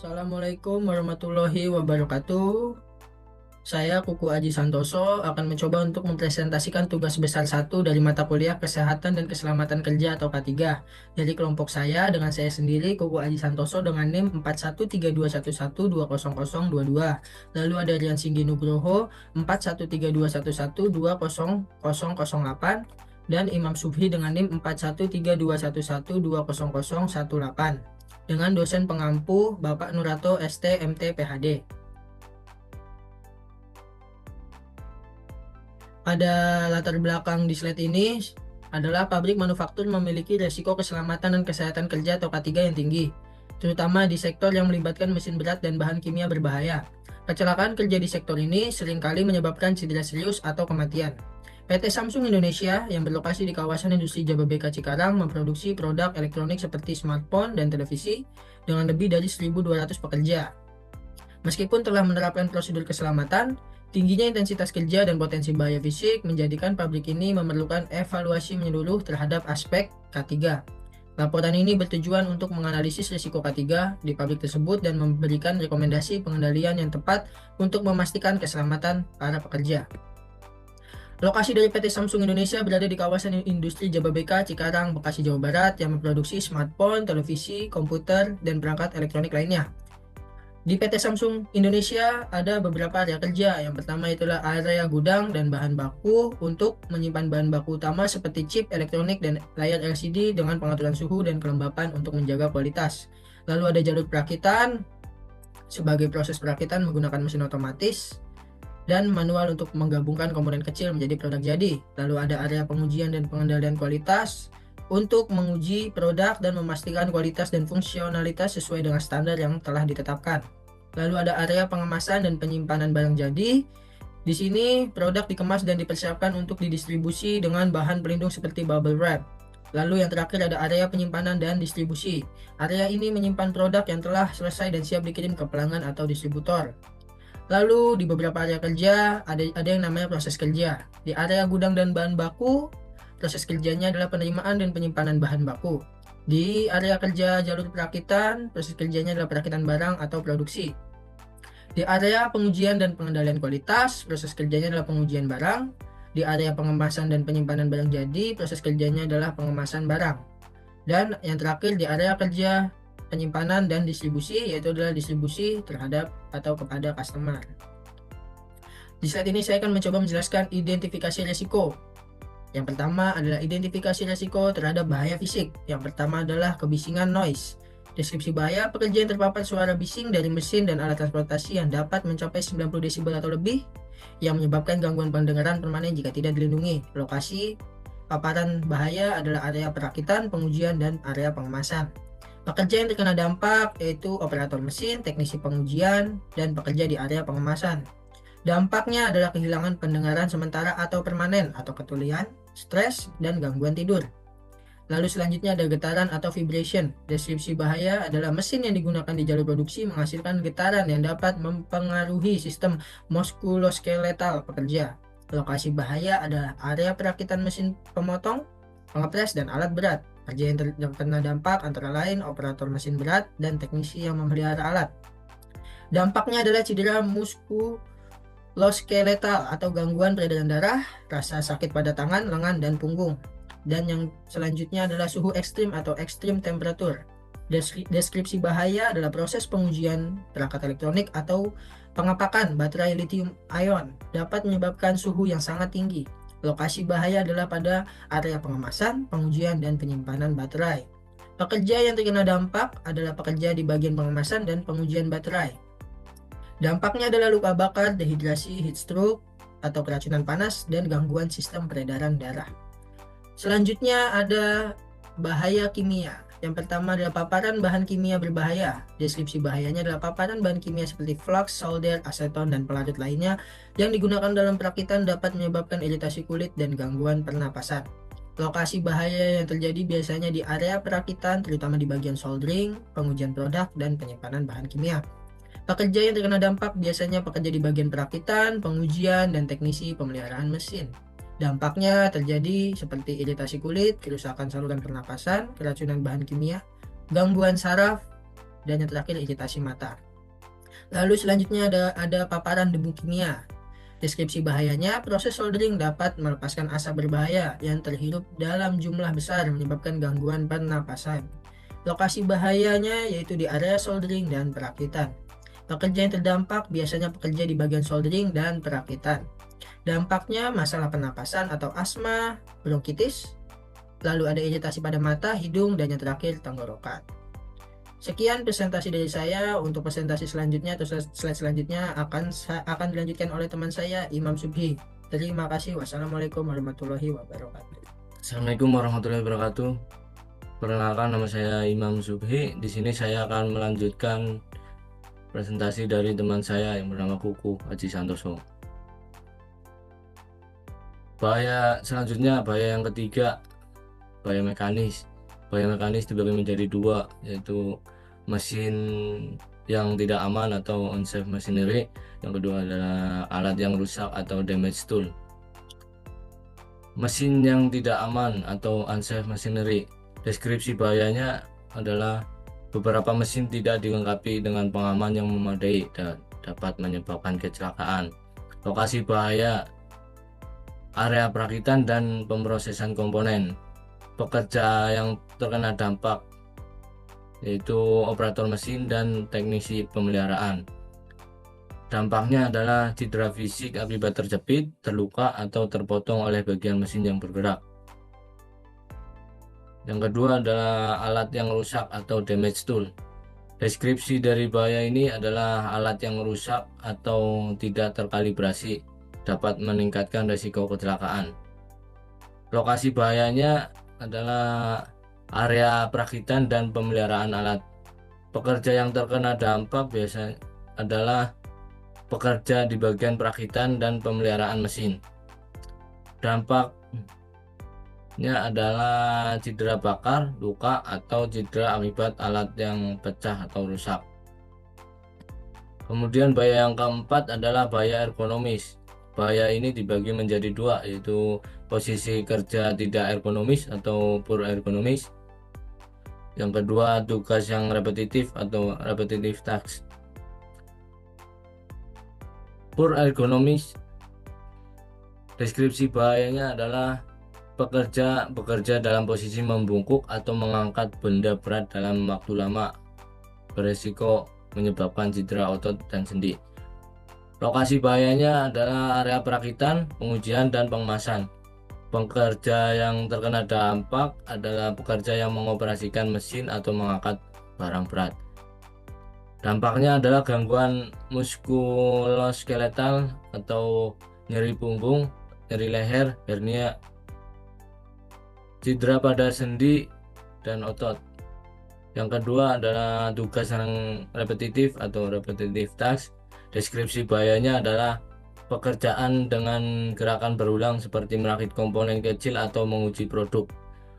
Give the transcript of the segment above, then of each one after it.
Assalamualaikum warahmatullahi wabarakatuh. Saya Kuku Aji Santoso akan mencoba untuk mempresentasikan tugas besar satu dari mata kuliah Kesehatan dan Keselamatan Kerja atau K3 dari kelompok saya dengan saya sendiri Kuku Aji Santoso dengan NIM 413211200022. Lalu ada Rian Singgi Nugroho 413211200008 dan Imam Subhi dengan NIM 413211200018 dengan dosen pengampu Bapak Nurato ST MT PhD. Pada latar belakang di slide ini adalah pabrik manufaktur memiliki resiko keselamatan dan kesehatan kerja atau K3 yang tinggi, terutama di sektor yang melibatkan mesin berat dan bahan kimia berbahaya. Kecelakaan kerja di sektor ini seringkali menyebabkan cedera serius atau kematian. PT Samsung Indonesia yang berlokasi di kawasan industri Jababeka Cikarang memproduksi produk elektronik seperti smartphone dan televisi dengan lebih dari 1.200 pekerja. Meskipun telah menerapkan prosedur keselamatan, tingginya intensitas kerja dan potensi bahaya fisik menjadikan pabrik ini memerlukan evaluasi menyeluruh terhadap aspek K3. Laporan ini bertujuan untuk menganalisis risiko K3 di pabrik tersebut dan memberikan rekomendasi pengendalian yang tepat untuk memastikan keselamatan para pekerja. Lokasi dari PT Samsung Indonesia berada di kawasan industri Jababeka, Cikarang, Bekasi, Jawa Barat yang memproduksi smartphone, televisi, komputer, dan perangkat elektronik lainnya. Di PT Samsung Indonesia ada beberapa area kerja. Yang pertama itulah area gudang dan bahan baku untuk menyimpan bahan baku utama seperti chip elektronik dan layar LCD dengan pengaturan suhu dan kelembapan untuk menjaga kualitas. Lalu ada jalur perakitan sebagai proses perakitan menggunakan mesin otomatis dan manual untuk menggabungkan komponen kecil menjadi produk jadi. Lalu ada area pengujian dan pengendalian kualitas untuk menguji produk dan memastikan kualitas dan fungsionalitas sesuai dengan standar yang telah ditetapkan. Lalu ada area pengemasan dan penyimpanan barang jadi. Di sini produk dikemas dan dipersiapkan untuk didistribusi dengan bahan pelindung seperti bubble wrap. Lalu yang terakhir ada area penyimpanan dan distribusi. Area ini menyimpan produk yang telah selesai dan siap dikirim ke pelanggan atau distributor. Lalu di beberapa area kerja ada yang namanya proses kerja. Di area gudang dan bahan baku, proses kerjanya adalah penerimaan dan penyimpanan bahan baku. Di area kerja jalur perakitan, proses kerjanya adalah perakitan barang atau produksi. Di area pengujian dan pengendalian kualitas, proses kerjanya adalah pengujian barang. Di area pengemasan dan penyimpanan barang jadi, proses kerjanya adalah pengemasan barang. Dan yang terakhir di area kerja penyimpanan dan distribusi, yaitu adalah distribusi terhadap atau kepada customer. Di slide ini saya akan mencoba menjelaskan identifikasi risiko. Yang pertama adalah identifikasi risiko terhadap bahaya fisik. Yang pertama adalah kebisingan noise. Deskripsi bahaya pekerja yang terpapar suara bising dari mesin dan alat transportasi yang dapat mencapai 90 desibel atau lebih, yang menyebabkan gangguan pendengaran permanen jika tidak dilindungi. Lokasi paparan bahaya adalah area perakitan, pengujian, dan area pengemasan. Pekerja yang terkena dampak yaitu operator mesin, teknisi pengujian, dan pekerja di area pengemasan. Dampaknya adalah kehilangan pendengaran sementara atau permanen atau ketulian, stres, dan gangguan tidur. Lalu selanjutnya ada getaran atau vibration. Deskripsi bahaya adalah mesin yang digunakan di jalur produksi menghasilkan getaran yang dapat mempengaruhi sistem muskuloskeletal pekerja. Lokasi bahaya adalah area perakitan mesin pemotong, pengepres, dan alat berat. Pekerja yang terkena dampak antara lain operator mesin berat dan teknisi yang memelihara alat. Dampaknya adalah cedera muskuloskeletal atau gangguan peredaran darah, rasa sakit pada tangan, lengan, dan punggung. Dan yang selanjutnya adalah suhu ekstrim atau extreme temperature. Deskripsi bahaya adalah proses pengujian perangkat elektronik atau pengepakan baterai lithium ion dapat menyebabkan suhu yang sangat tinggi. Lokasi bahaya adalah pada area pengemasan, pengujian, dan penyimpanan baterai. Pekerja yang terkena dampak adalah pekerja di bagian pengemasan dan pengujian baterai. Dampaknya adalah luka bakar, dehidrasi, heat stroke, atau keracunan panas, dan gangguan sistem peredaran darah. Selanjutnya ada bahaya kimia. Yang pertama adalah paparan bahan kimia berbahaya. Deskripsi bahayanya adalah paparan bahan kimia seperti flux, solder, aseton, dan pelarut lainnya yang digunakan dalam perakitan dapat menyebabkan iritasi kulit dan gangguan pernapasan. Lokasi bahaya yang terjadi biasanya di area perakitan, terutama di bagian soldering, pengujian produk, dan penyimpanan bahan kimia. Pekerja yang terkena dampak biasanya pekerja di bagian perakitan, pengujian, dan teknisi pemeliharaan mesin. Dampaknya terjadi seperti iritasi kulit, kerusakan saluran pernapasan, keracunan bahan kimia, gangguan saraf, dan yang terakhir iritasi mata. Lalu selanjutnya ada paparan debu kimia. Deskripsi bahayanya, proses soldering dapat melepaskan asap berbahaya yang terhirup dalam jumlah besar menyebabkan gangguan pernapasan. Lokasi bahayanya yaitu di area soldering dan perakitan. Pekerja yang terdampak biasanya pekerja di bagian soldering dan perakitan. Dampaknya masalah pernapasan atau asma, bronkitis, lalu ada iritasi pada mata, hidung, dan yang terakhir tenggorokan. Sekian presentasi dari saya. Untuk presentasi selanjutnya atau slide selanjutnya akan dilanjutkan oleh teman saya, Imam Subhi. Terima kasih. Wassalamualaikum warahmatullahi wabarakatuh. Assalamualaikum warahmatullahi wabarakatuh. Perkenalkan, nama saya Imam Subhi. Di sini saya akan melanjutkan presentasi dari teman saya yang bernama Kuku Haji Santoso. Bahaya selanjutnya, bahaya yang ketiga, bahaya mekanis. Bahaya mekanis dibagi menjadi dua, yaitu mesin yang tidak aman atau unsafe machinery. Yang kedua adalah alat yang rusak atau damage tool. Mesin yang tidak aman atau unsafe machinery. Deskripsi bahayanya adalah beberapa mesin tidak dilengkapi dengan pengaman yang memadai dan dapat menyebabkan kecelakaan. Lokasi bahaya, area perakitan dan pemrosesan komponen. Pekerja yang terkena dampak yaitu operator mesin dan teknisi pemeliharaan. Dampaknya adalah cedera fisik akibat terjepit, terluka, atau terpotong oleh bagian mesin yang bergerak. Yang kedua adalah alat yang rusak atau damage tool. Deskripsi dari bahaya ini adalah alat yang rusak atau tidak terkalibrasi dapat meningkatkan risiko kecelakaan. Lokasi bahayanya adalah area perakitan dan pemeliharaan alat. Pekerja yang terkena dampak biasanya adalah pekerja di bagian perakitan dan pemeliharaan mesin. Dampaknya adalah cedera bakar, luka, atau cedera akibat alat yang pecah atau rusak. Kemudian bahaya yang keempat adalah bahaya ergonomis. Bahaya ini dibagi menjadi dua, yaitu posisi kerja tidak ergonomis atau poor ergonomis. Yang kedua, tugas yang repetitif atau repetitive tasks. Poor ergonomis, deskripsi bahayanya adalah pekerja bekerja dalam posisi membungkuk atau mengangkat benda berat dalam waktu lama, beresiko menyebabkan cedera otot dan sendi. Lokasi bahayanya adalah area perakitan, pengujian, dan pengemasan. Pekerja yang terkena dampak adalah pekerja yang mengoperasikan mesin atau mengangkat barang berat. Dampaknya adalah gangguan muskuloskeletal atau nyeri punggung, nyeri leher, hernia, cedera pada sendi dan otot. Yang kedua adalah tugas yang repetitif atau repetitive task. Deskripsi bahayanya adalah pekerjaan dengan gerakan berulang seperti merakit komponen kecil atau menguji produk.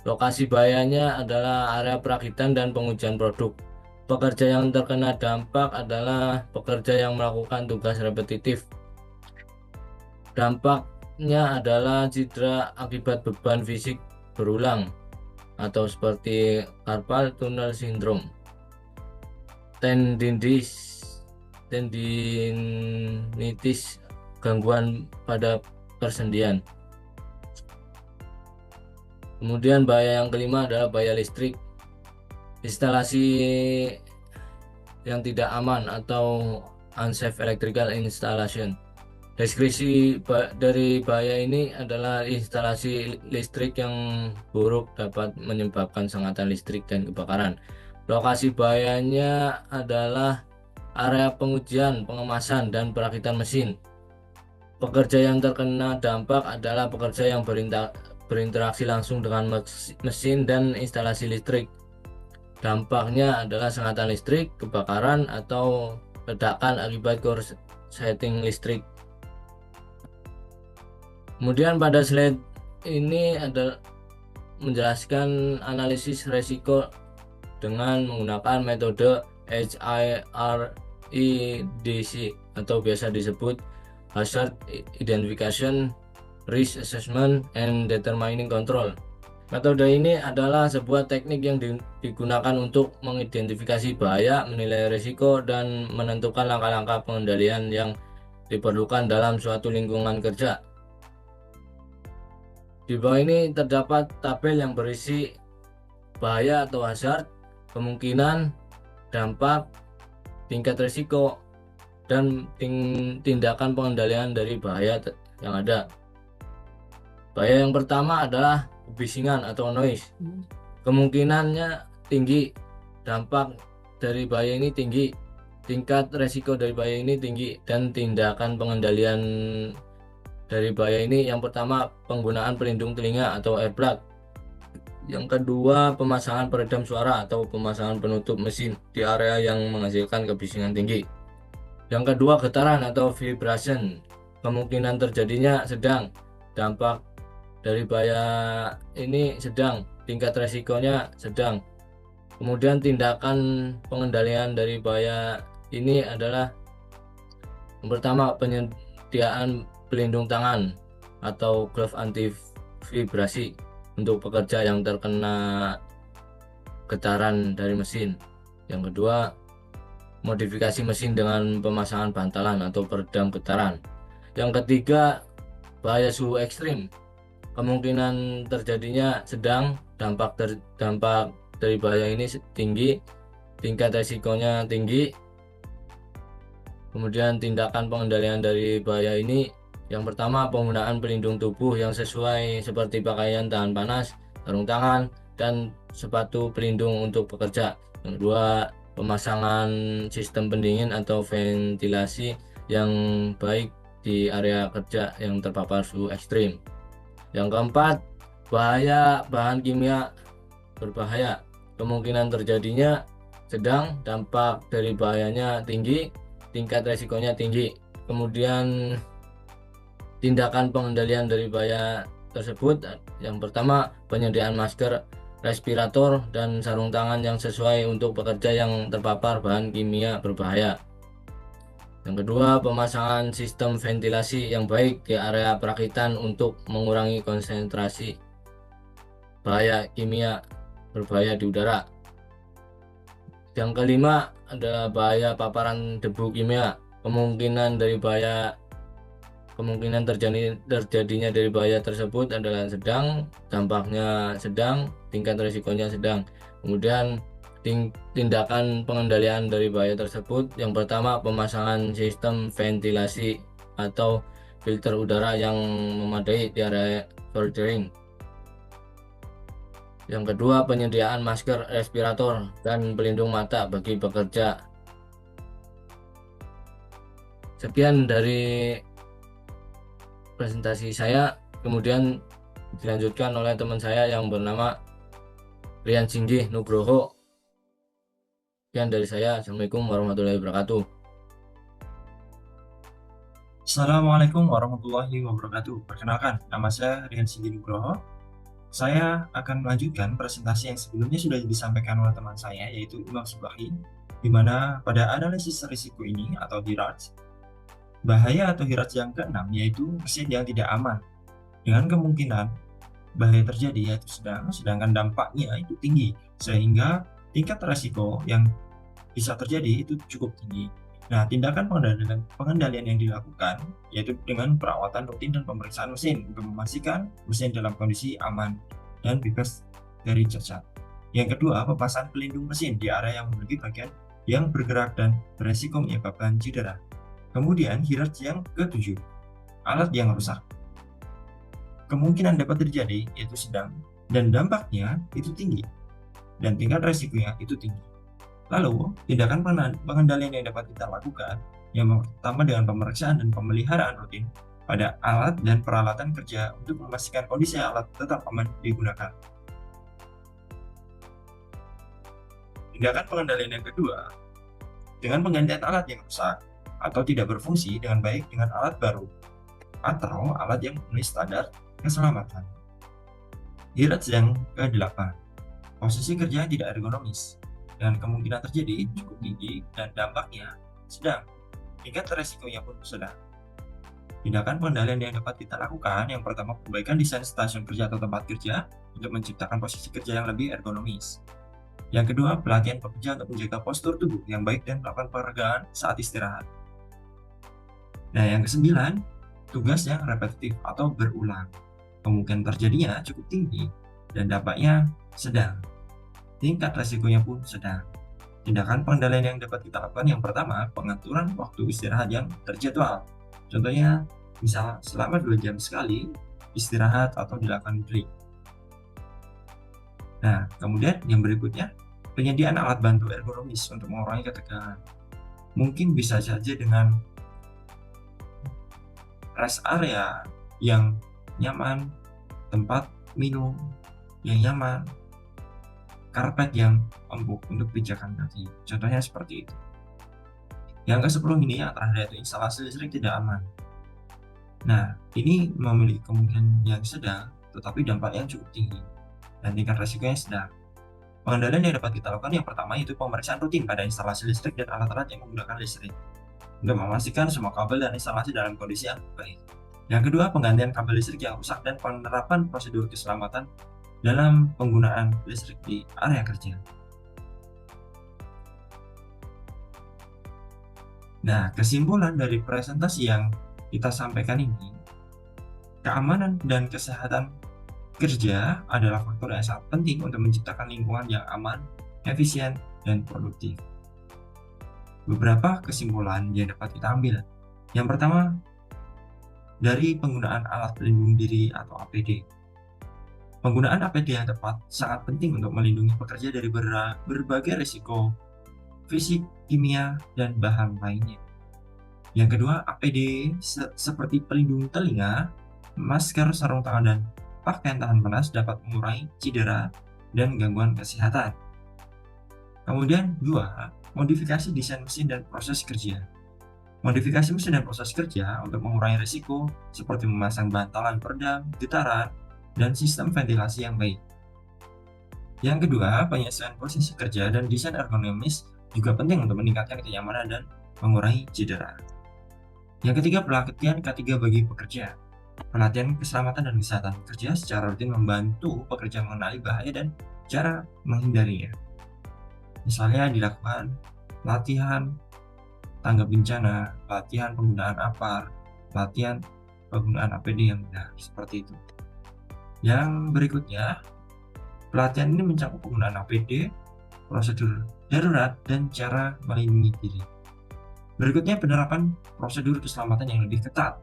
Lokasi bahayanya adalah area perakitan dan pengujian produk. Pekerja yang terkena dampak adalah pekerja yang melakukan tugas repetitif. Dampaknya adalah cedera akibat beban fisik berulang atau seperti carpal tunnel syndrome, tendinitis, gangguan pada persendian. Kemudian bahaya yang kelima adalah bahaya listrik. Instalasi yang tidak aman atau unsafe electrical installation. Deskripsi dari bahaya ini adalah instalasi listrik yang buruk dapat menyebabkan sengatan listrik dan kebakaran. Lokasi bahayanya adalah area pengujian, pengemasan, dan perakitan mesin. Pekerja yang terkena dampak adalah pekerja yang berinteraksi langsung dengan mesin dan instalasi listrik. Dampaknya adalah sengatan listrik, kebakaran, atau ledakan akibat korsleting listrik. Kemudian pada slide ini ada menjelaskan analisis resiko dengan menggunakan metode HIREDC atau biasa disebut Hazard Identification, Risk Assessment, and Determining Control. Metode ini adalah sebuah teknik yang digunakan untuk mengidentifikasi bahaya, menilai risiko, dan menentukan langkah-langkah pengendalian yang diperlukan dalam suatu lingkungan kerja. Di bawah ini terdapat tabel yang berisi bahaya atau hazard, kemungkinan, dampak, tingkat risiko, dan tindakan pengendalian dari bahaya yang ada. Bahaya yang pertama adalah kebisingan atau noise. Kemungkinannya tinggi, dampak dari bahaya ini tinggi, tingkat resiko dari bahaya ini tinggi, dan tindakan pengendalian dari bahaya ini yang pertama penggunaan pelindung telinga atau earplug. Yang kedua pemasangan peredam suara atau pemasangan penutup mesin di area yang menghasilkan kebisingan tinggi. Yang kedua getaran atau vibration, kemungkinan terjadinya sedang, dampak dari bahaya ini sedang, tingkat resikonya sedang. Kemudian tindakan pengendalian dari bahaya ini adalah yang pertama penyediaan pelindung tangan atau glove anti vibrasi untuk pekerja yang terkena getaran dari mesin. Yang kedua modifikasi mesin dengan pemasangan bantalan atau peredam getaran. Yang ketiga bahaya suhu ekstrim, kemungkinan terjadinya sedang, dampak dari bahaya ini tinggi, tingkat resikonya tinggi. Kemudian tindakan pengendalian dari bahaya ini yang pertama penggunaan pelindung tubuh yang sesuai seperti pakaian tahan panas, sarung tangan, dan sepatu pelindung untuk pekerja. Yang kedua pemasangan sistem pendingin atau ventilasi yang baik di area kerja yang terpapar suhu ekstrim. Yang keempat, bahaya bahan kimia berbahaya, kemungkinan terjadinya sedang, dampak dari bahayanya tinggi, tingkat resikonya tinggi. Kemudian tindakan pengendalian dari bahaya tersebut yang pertama penyediaan masker, respirator, dan sarung tangan yang sesuai untuk pekerja yang terpapar bahan kimia berbahaya. Yang kedua, pemasangan sistem ventilasi yang baik di area perakitan untuk mengurangi konsentrasi bahaya kimia berbahaya di udara. Yang kelima adalah bahaya paparan debu kimia. Kemungkinan terjadinya dari bahaya tersebut adalah sedang, dampaknya sedang, tingkat risikonya sedang. Kemudian tindakan pengendalian dari bahaya tersebut yang pertama pemasangan sistem ventilasi atau filter udara yang memadai di area filtering. Yang kedua penyediaan masker, respirator, dan pelindung mata bagi pekerja. Sekian dari presentasi saya, kemudian dilanjutkan oleh teman saya yang bernama Rian Singgih Nugroho. Sekian dari saya. Assalamualaikum warahmatullahi wabarakatuh. Assalamualaikum warahmatullahi wabarakatuh. Perkenalkan, nama saya Rian Singgih Nugroho. Saya akan melanjutkan presentasi yang sebelumnya sudah disampaikan oleh teman saya, yaitu Imam Subahi, di mana pada analisis risiko ini atau HIRARS, bahaya atau HIRARS yang keenam yaitu mesin yang tidak aman, dengan kemungkinan bahaya terjadi yaitu sedang, sedangkan dampaknya itu tinggi, sehingga tingkat resiko yang bisa terjadi itu cukup tinggi. Nah, tindakan pengendalian yang dilakukan yaitu dengan perawatan rutin dan pemeriksaan mesin untuk memastikan mesin dalam kondisi aman dan bebas dari cacat. Yang kedua, pemasangan pelindung mesin di area yang memiliki bagian yang bergerak dan beresiko menyebabkan cedera. Kemudian, HIRARS yang ketujuh, alat yang rusak. Kemungkinan dapat terjadi yaitu sedang dan dampaknya itu tinggi dan tingkat resikonya itu tinggi. Lalu, tindakan pengendalian yang dapat kita lakukan yang pertama dengan pemeriksaan dan pemeliharaan rutin pada alat dan peralatan kerja untuk memastikan kondisi alat tetap aman digunakan. Tindakan pengendalian yang kedua dengan penggantian alat yang rusak atau tidak berfungsi dengan baik dengan alat baru atau alat yang memenuhi standar keselamatan. HIRARS yang ke-8, posisi kerja tidak ergonomis dengan kemungkinan terjadi cukup tinggi dan dampaknya sedang, tingkat resikonya pun sedang. Tindakan pengendalian yang dapat kita lakukan, yang pertama perbaikan desain stasiun kerja atau tempat kerja untuk menciptakan posisi kerja yang lebih ergonomis. Yang kedua, pelatihan pekerja untuk menjaga postur tubuh yang baik dan melakukan peregangan saat istirahat. Nah, yang kesembilan, tugas yang repetitif atau berulang. Kemungkinan terjadinya cukup tinggi dan dampaknya sedang. Tingkat resikonya pun sedang. Tindakan pengendalian yang dapat kita lakukan yang pertama, pengaturan waktu istirahat yang terjadwal. Contohnya, misal selama 2 jam sekali istirahat atau dilakukan break. Nah, kemudian yang berikutnya, penyediaan alat bantu ergonomis untuk mengurangi ketegangan. Mungkin bisa saja dengan rest area yang nyaman, tempat minum yang nyaman, karpet yang empuk untuk pijakan kaki. Contohnya seperti itu. Yang ke-10 ini yang terakhir yaitu instalasi listrik tidak aman. Nah, ini memiliki kemungkinan yang sedang, tetapi dampak yang cukup tinggi dan tingkat resikonya sedang. Pengendalian yang dapat kita lakukan yang pertama yaitu pemeriksaan rutin pada instalasi listrik dan alat-alat yang menggunakan listrik untuk memastikan semua kabel dan instalasi dalam kondisi yang baik. Yang kedua, penggantian kabel listrik yang rusak dan penerapan prosedur keselamatan dalam penggunaan listrik di area kerja. Nah, kesimpulan dari presentasi yang kita sampaikan ini, keamanan dan kesehatan kerja adalah faktor yang sangat penting untuk menciptakan lingkungan yang aman, efisien, dan produktif. Beberapa kesimpulan yang dapat kita ambil. Yang pertama, dari penggunaan alat pelindung diri atau APD. Penggunaan APD yang tepat sangat penting untuk melindungi pekerja dari berbagai risiko fisik, kimia, dan bahan lainnya. Yang kedua, APD seperti pelindung telinga, masker, sarung tangan, dan pakaian tahan panas dapat mengurangi cedera dan gangguan kesehatan. Kemudian, dua, modifikasi desain mesin dan proses kerja. Modifikasi mesin dan proses kerja untuk mengurangi risiko seperti memasang bantalan peredam, getaran, dan sistem ventilasi yang baik. Yang kedua, penyesuaian posisi kerja dan desain ergonomis juga penting untuk meningkatkan kenyamanan dan mengurangi cedera. Yang ketiga, pelatihan K3 bagi pekerja. Pelatihan keselamatan dan kesehatan kerja secara rutin membantu pekerja mengenali bahaya dan cara menghindarinya. Misalnya dilakukan latihan tanggap bencana, latihan penggunaan APAR, latihan penggunaan APD yang benar, seperti itu. Yang berikutnya, pelatihan ini mencakup penggunaan APD, prosedur darurat, dan cara melindungi diri. Berikutnya, penerapan prosedur keselamatan yang lebih ketat.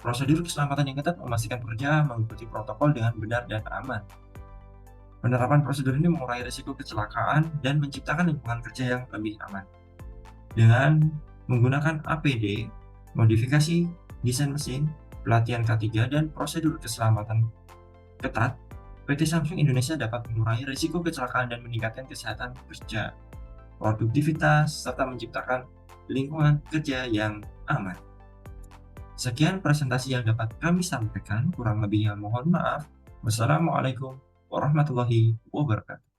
Prosedur keselamatan yang ketat memastikan pekerja mengikuti protokol dengan benar dan aman. Penerapan prosedur ini mengurangi risiko kecelakaan dan menciptakan lingkungan kerja yang lebih aman. Dengan menggunakan APD, modifikasi desain mesin, pelatihan K3, dan prosedur keselamatan ketat, PT Samsung Indonesia dapat mengurangi risiko kecelakaan dan meningkatkan kesehatan kerja, produktivitas, serta menciptakan lingkungan kerja yang aman. Sekian presentasi yang dapat kami sampaikan, kurang lebihnya mohon maaf. Wassalamualaikum warahmatullahi wabarakatuh.